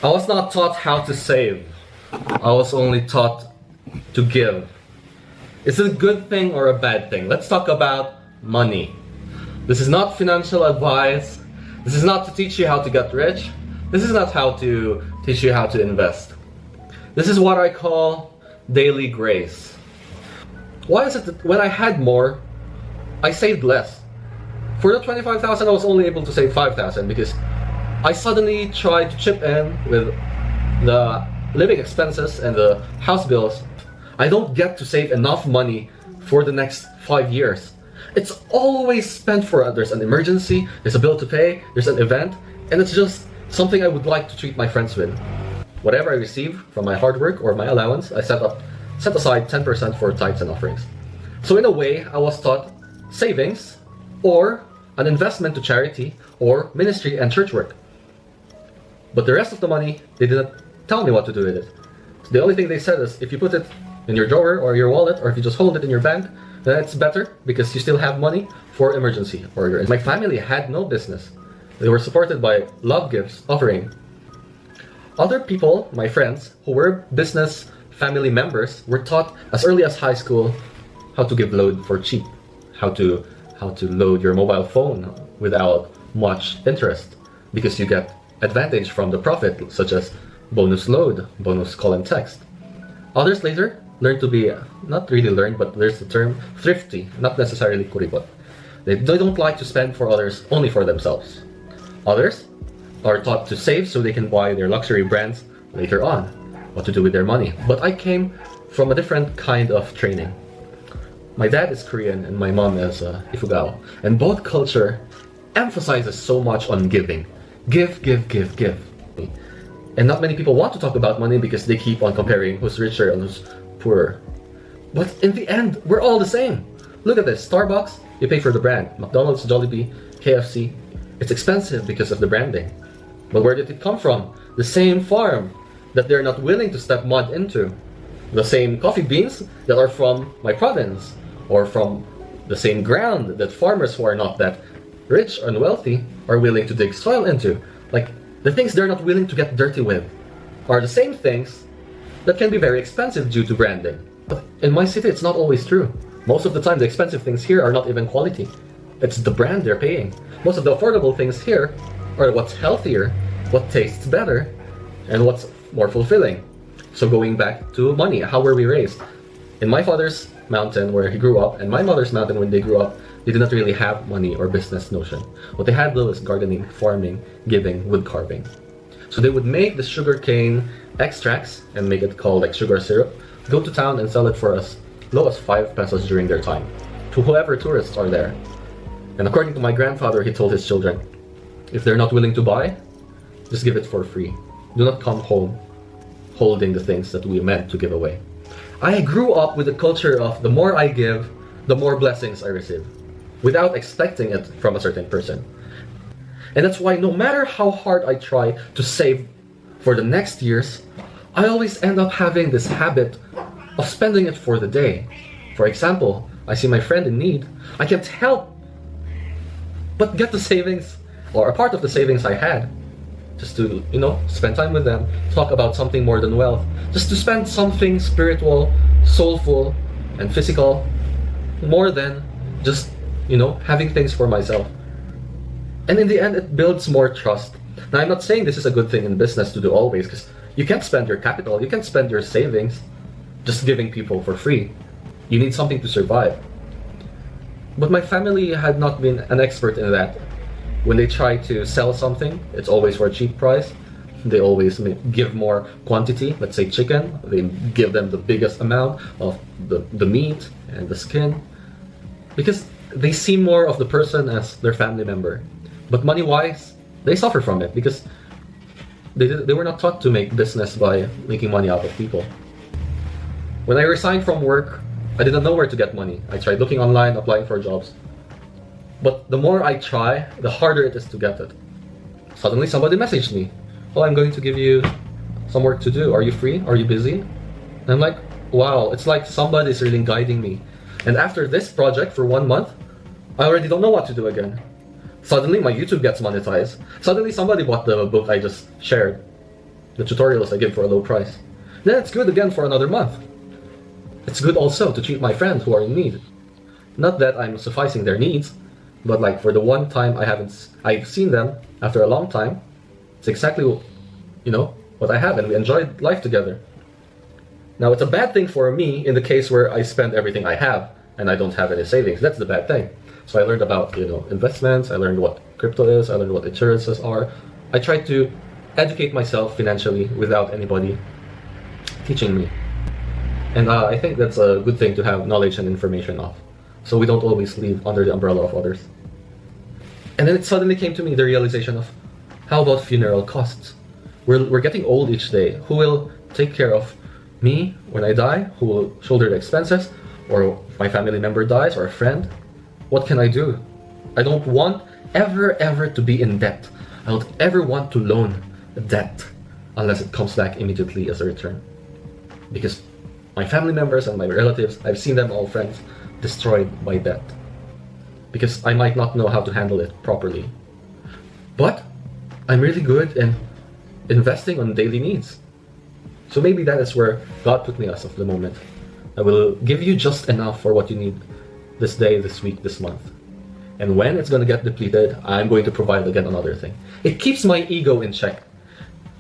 I was not taught how to save. I was only taught to give. Is it a good thing or a bad thing? Let's talk about money. This is not financial advice. This is not to teach you how to get rich. This is not how to teach you how to invest. This is what I call daily grace. Why is it that when I had more, I saved less? For the 25,000, I was only able to save 5,000 because I suddenly tried to chip in with the living expenses and the house bills. I don't get to save enough money for the next 5 years. It's always spent for there's an emergency, there's a bill to pay, there's an event, and it's just something I would like to treat my friends with. Whatever I receive from my hard work or my allowance, I set aside 10% for tithes and offerings. So in a way, I was taught savings or an investment to charity or ministry and church work. But the rest of the money, they didn't tell me what to do with it. So the only thing they said is if you put it in your drawer or your wallet, or if you just hold it in your bank, then it's better because you still have money for emergency. My family had no business. They were supported by love gifts, offering. Other people, my friends, who were business family members, were taught as early as high school how to give load for cheap, how to load your mobile phone without much interest, because you get advantage from the profit, such as bonus load, bonus call and text. Others later learn to be, not really learn, but there's the term thrifty, not necessarily kuribot. They don't like to spend for others, only for themselves. Others are taught to save so they can buy their luxury brands later on, what to do with their money. But I came from a different kind of training. My dad is Korean and my mom is Ifugao, and both culture emphasizes so much on giving. Give, give, give, give. And not many people want to talk about money because they keep on comparing who's richer and who's poorer. But in the end, we're all the same. Look at this, Starbucks, you pay for the brand. McDonald's, Jollibee, KFC, it's expensive because of the branding. But where did it come from? The same farm that they're not willing to step mud into. The same coffee beans that are from my province, or from the same ground that farmers who are not that rich and wealthy are willing to dig soil into. Like, the things they're not willing to get dirty with are the same things that can be very expensive due to branding. But in my city, it's not always true. Most of the time, the expensive things here are not even quality. It's the brand they're paying. Most of the affordable things here are what's healthier, what tastes better, and what's more fulfilling. So going back to money, how were we raised? In my father's mountain where he grew up, and my mother's mountain when they grew up, they did not really have money or business notion. What they had though was gardening, farming, giving, wood carving. So they would make the sugarcane extracts and make it called like sugar syrup, go to town and sell it for as low as 5 pesos during their time to whoever tourists are there. And according to my grandfather, he told his children, if they're not willing to buy, just give it for free. Do not come home holding the things that we meant to give away. I grew up with the culture of the more I give, the more blessings I receive, without expecting it from a certain person. And that's why no matter how hard I try to save for the next years, I always end up having this habit of spending it for the day. For example, I see my friend in need, I can't help but get the savings, or a part of the savings I had, just to, spend time with them, talk about something more than wealth, just to spend something spiritual, soulful, and physical, more than just, having things for myself. And in the end, it builds more trust. Now, I'm not saying this is a good thing in business to do always, because you can't spend your capital, you can't spend your savings just giving people for free. You need something to survive. But my family had not been an expert in that. When they try to sell something, it's always for a cheap price. They always give more quantity, let's say chicken. They give them the biggest amount of the meat and the skin, because they see more of the person as their family member. But money-wise, they suffer from it because they were not taught to make business by making money out of people. When I resigned from work, I didn't know where to get money. I tried looking online, applying for jobs. But the more I try, the harder it is to get it. Suddenly somebody messaged me. Oh, I'm going to give you some work to do. Are you free? Are you busy? And I'm like, wow, it's like somebody's really guiding me. And after this project for 1 month, I already don't know what to do again. Suddenly my YouTube gets monetized. Suddenly somebody bought the book I just shared. the tutorials I give for a low price. Then it's good again for another month. It's good also to treat my friends who are in need. Not that I'm sufficing their needs, but like for the one time I've seen them after a long time, it's exactly, what I have, and we enjoyed life together. Now it's a bad thing for me in the case where I spend everything I have and I don't have any savings. That's the bad thing. So I learned about, investments, I learned what crypto is, I learned what insurances are. I tried to educate myself financially without anybody teaching me. And I think that's a good thing to have knowledge and information of, so we don't always live under the umbrella of others. And then it suddenly came to me, the realization of, how about funeral costs? We're getting old each day. Who will take care of me when I die? Who will shoulder the expenses? Or if my family member dies, or a friend? What can I do? I don't want ever to be in debt. I don't ever want to loan debt unless it comes back immediately as a return. Because my family members and my relatives, I've seen them all, friends, destroyed by debt. Because I might not know how to handle it properly. But I'm really good in investing on daily needs. So maybe that is where God put me as of the moment. I will give you just enough for what you need this day, this week, this month. And when it's going to get depleted, I'm going to provide again another thing. It keeps my ego in check.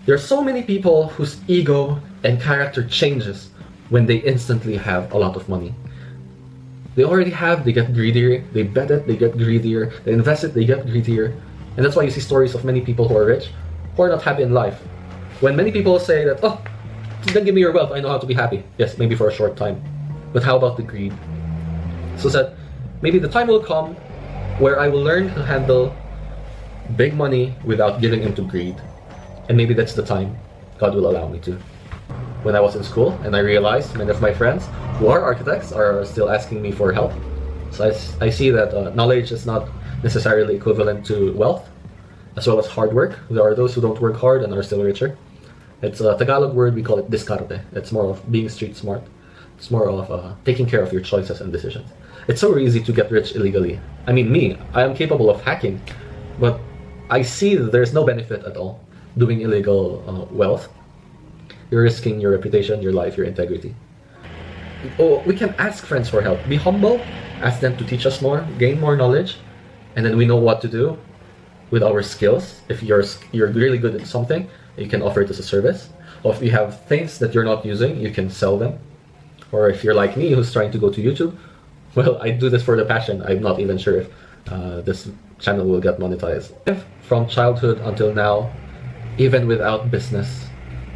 There are so many people whose ego and character changes when they instantly have a lot of money. They already have, they get greedier, they bet it, they get greedier, they invest it, they get greedier. And that's why you see stories of many people who are rich, who are not happy in life. When many people say that, oh, then give me your wealth, I know how to be happy. Yes, maybe for a short time. But how about the greed? So that maybe the time will come where I will learn to handle big money without giving into greed. And maybe that's the time God will allow me to. When I was in school and I realized many of my friends who are architects are still asking me for help. So I see that knowledge is not necessarily equivalent to wealth, as well as hard work. There are those who don't work hard and are still richer. It's a Tagalog word, we call it discarte. It's more of being street smart. It's more of taking care of your choices and decisions. It's so easy to get rich illegally. I mean, I am capable of hacking, but I see that there's no benefit at all doing illegal wealth. You're risking your reputation, your life, your integrity. Oh, we can ask friends for help. Be humble, ask them to teach us more, gain more knowledge, and then we know what to do with our skills. If you're really good at something, you can offer it as a service. Or if you have things that you're not using, you can sell them. Or if you're like me, who's trying to go to YouTube, well, I do this for the passion. I'm not even sure if this channel will get monetized. From childhood until now, even without business,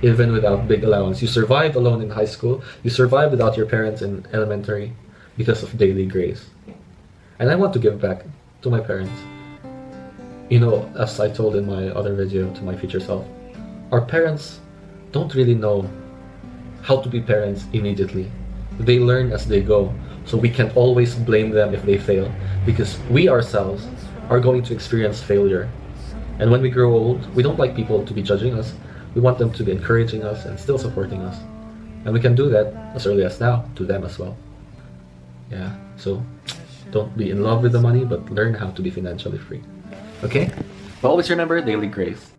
even without big allowance, you survived alone in high school, you survived without your parents in elementary because of daily grace. And I want to give back to my parents. As I told in my other video to my future self, our parents don't really know how to be parents immediately. They learn as they go, so we can't always blame them if they fail, because we ourselves are going to experience failure. And when we grow old, we don't like people to be judging us. We want them to be encouraging us and still supporting us. And we can do that as early as now to them as well. Yeah, so don't be in love with the money, but learn how to be financially free. Okay? But always remember daily grace.